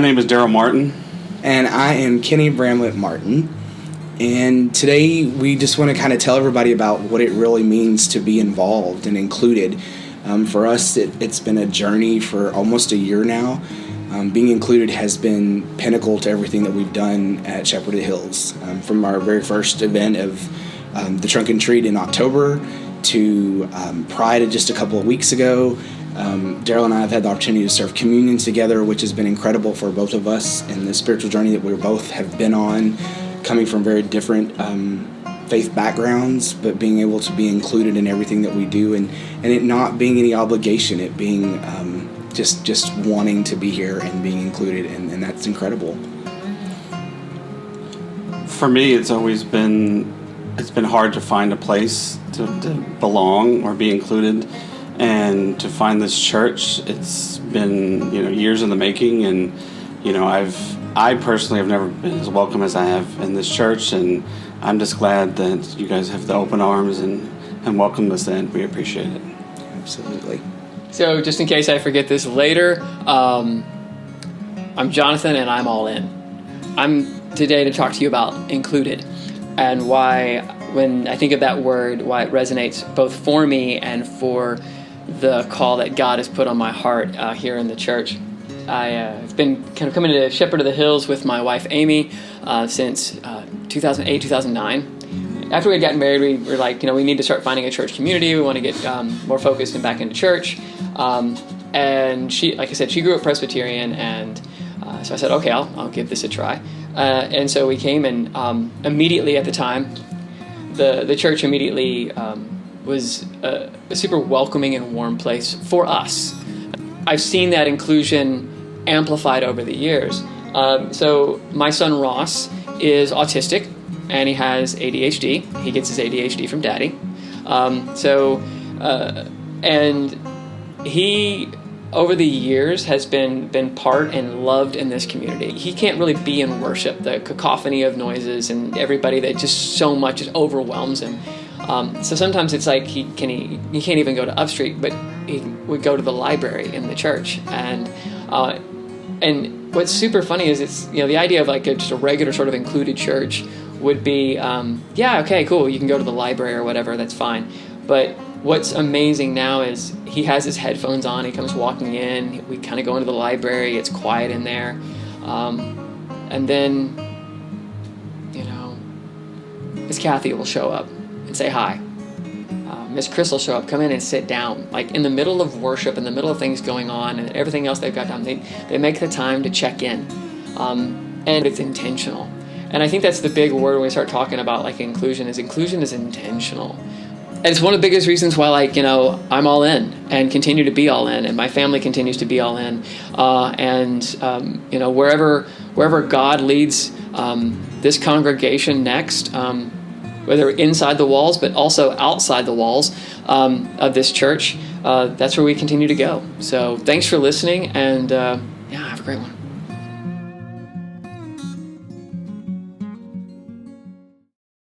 My name is Daryl Martin. And I am Kenny Bramlett Martin. And today we just want to kind of tell everybody about what it really means to be involved and included. For us, it's been a journey for almost a year now. Being included has been pinnacle to everything that we've done at Shepherd of the Hills. From our very first event of the Trunk and Treat in October to Pride just a couple of weeks ago. Daryl and I have had the opportunity to serve communion together, which has been incredible for both of us in the spiritual journey that we both have been on, coming from very different faith backgrounds, but being able to be included in everything that we do, and it not being any obligation, it being just wanting to be here and being included, and that's incredible. For me, it's been hard to find a place to belong or be included. And to find this church, it's been years in the making, and I personally have never been as welcome as I have in this church, and I'm just glad that you guys have the open arms and welcome us in. We appreciate it. Absolutely. So just in case I forget this later, I'm Jonathan, and I'm all in. I'm today to talk to you about included, and why, when I think of that word, why it resonates both for me and for the call that God has put on my heart here in the church. I've been kind of coming to Shepherd of the Hills with my wife Amy since 2008, 2009. After we had gotten married, we were like, we need to start finding a church community. We want to get more focused and back into church. And she, like I said, she grew up Presbyterian, and so I said, okay, I'll give this a try. And so we came, and immediately at the time, the church immediately was a super welcoming and warm place for us. I've seen that inclusion amplified over the years. So my son Ross is autistic, and he has ADHD. He gets his ADHD from daddy. And he, over the years, has been part and loved in this community. He can't really be in worship, the cacophony of noises and everybody that just so much just overwhelms him. So sometimes it's like he can't even go to Upstreet, but he would go to the library in the church. And what's super funny is it's the idea of like just a regular sort of included church would be okay, cool, you can go to the library or whatever, that's fine. But what's amazing now is he has his headphones on, he comes walking in, we kind of go into the library, it's quiet in there, and then Miss Kathy will show up and say hi. Miss Chris will show up, come in and sit down. Like in the middle of worship, in the middle of things going on and everything else they've got done, they make the time to check in. And it's intentional. And I think that's the big word when we start talking about like inclusion is intentional. And it's one of the biggest reasons why I'm all in and continue to be all in, and my family continues to be all in. Wherever God leads this congregation next, whether inside the walls, but also outside the walls of this church, that's where we continue to go. So thanks for listening, and have a great one.